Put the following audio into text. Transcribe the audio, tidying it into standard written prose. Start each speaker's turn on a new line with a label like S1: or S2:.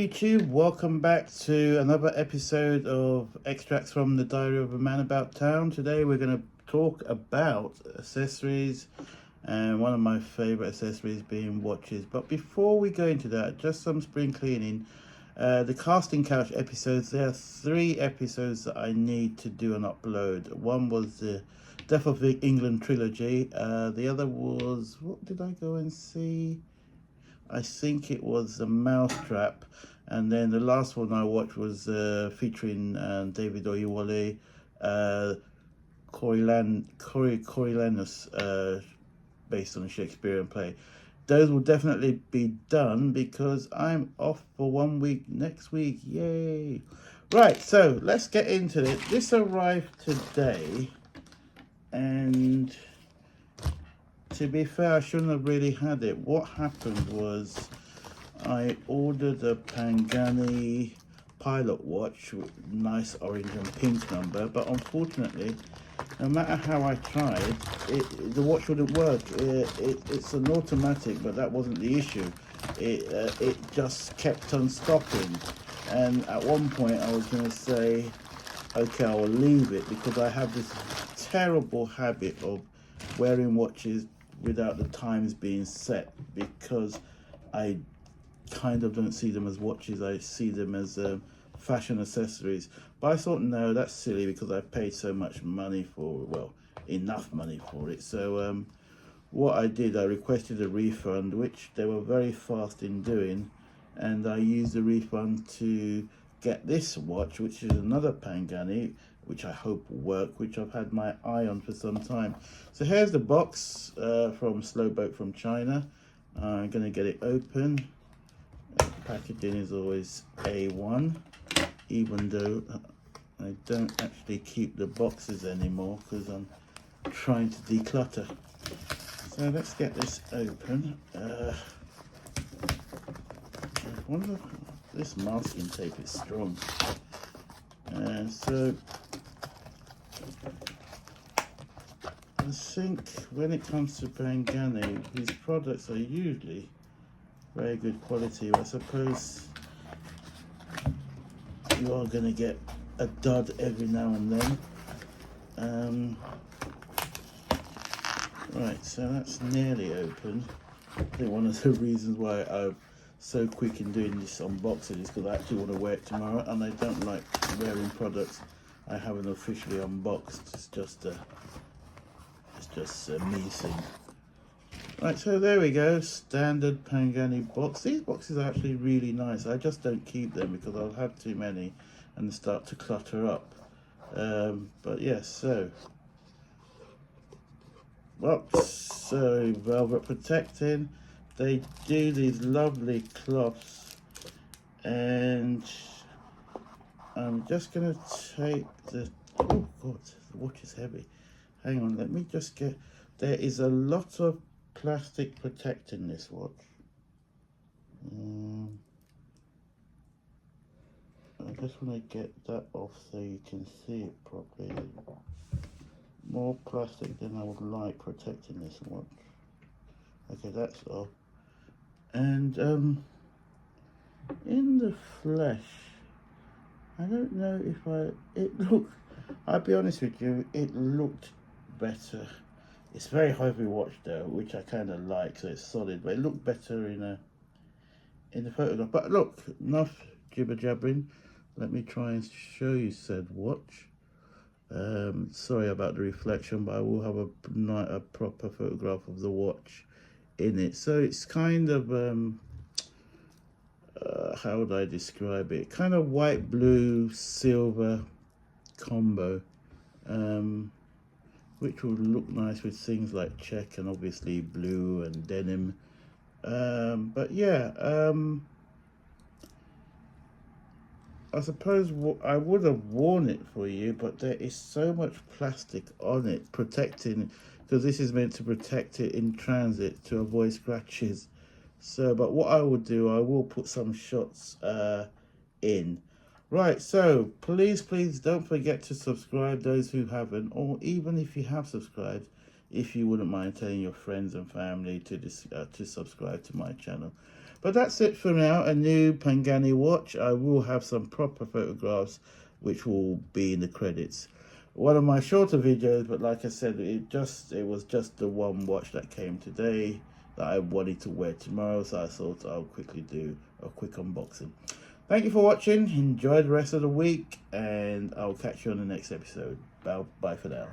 S1: YouTube, welcome back to another episode of Extracts from the Diary of a Man About Town. Today we're going to talk about accessories, and one of my favorite accessories being watches. But before we go into that, just some spring cleaning. The casting couch episodes, there are 3 episodes that I need to do and upload. One was the Death of England trilogy. The other was, what did I go and see? I think it was the Mousetrap, and then the last one I watched was featuring David Oyewole, Coriolanus, based on a Shakespearean play. Those will definitely be done because I'm off for 1 week next week. Yay! Right, so let's get into it. This arrived today, and to be fair, I shouldn't have really had it. What happened was I ordered a Pagani pilot watch with nice orange and pink number, but unfortunately, no matter how I tried, the watch wouldn't work. It's an automatic, but that wasn't the issue. It just kept on stopping, and at one point I was going to say, okay, I'll leave it, because I have this terrible habit of wearing watches without the times being set, because I kind of don't see them as watches. I see them as fashion accessories. But I thought, no, that's silly, because I paid so much money for it, well, enough money for it. So what I did, I requested a refund, which they were very fast in doing, and I used the refund to get this watch, which is another Pagani, which I hope will work, which I've had my eye on for some time. So here's the box from Slowboat from China. I'm going to get it open. Packaging is always A1, even though I don't actually keep the boxes anymore because I'm trying to declutter. So let's get this open. I wonder if this masking tape is strong. And so I think when it comes to Pagani, his products are usually very good quality. I suppose you are going to get a dud every now and then. Right, so that's nearly open. I think one of the reasons why I'm so quick in doing this unboxing is because I actually want to wear it tomorrow, and I don't like wearing products I haven't officially unboxed. It's just a me thing. Right, so there we go, standard Pagani box. These boxes are actually really nice. I just don't keep them because I'll have too many and start to clutter up. But yes, so box, so velvet protecting. They do these lovely cloths, and I'm just gonna take the, oh god, the watch is heavy. Hang on, let me just get, there is a lot of plastic protecting this watch. I just want to get that off so you can see it properly. More plastic than I would like protecting this watch. Okay, that's off. And in the flesh, I don't know if I'll be honest with you, it looked better. It's very heavy watch though, which I kind of like, so it's solid, but it looked better in the photograph. But look, enough jibber jabbering. Let me try and show you said watch. Sorry about the reflection, but I will have a proper photograph of the watch in it. So it's kind of how would I describe it? Kind of white, blue, silver combo, which would look nice with things like check and obviously blue and denim. But yeah, I suppose I would have worn it for you, but there is so much plastic on it protecting, because this is meant to protect it in transit to avoid scratches. So, but what I will do, I will put some shots in. Right, so please don't forget to subscribe, those who haven't, or even if you have subscribed, if you wouldn't mind telling your friends and family to subscribe to my channel. But that's it for now. A new Pagani watch. I will have some proper photographs which will be in the credits. One of my shorter videos, but like I said, it was just the one watch that came today that I wanted to wear tomorrow, so I thought I'll quickly do a quick unboxing. Thank you for watching. Enjoy the rest of the week, and I'll catch you on the next episode. Bye for now.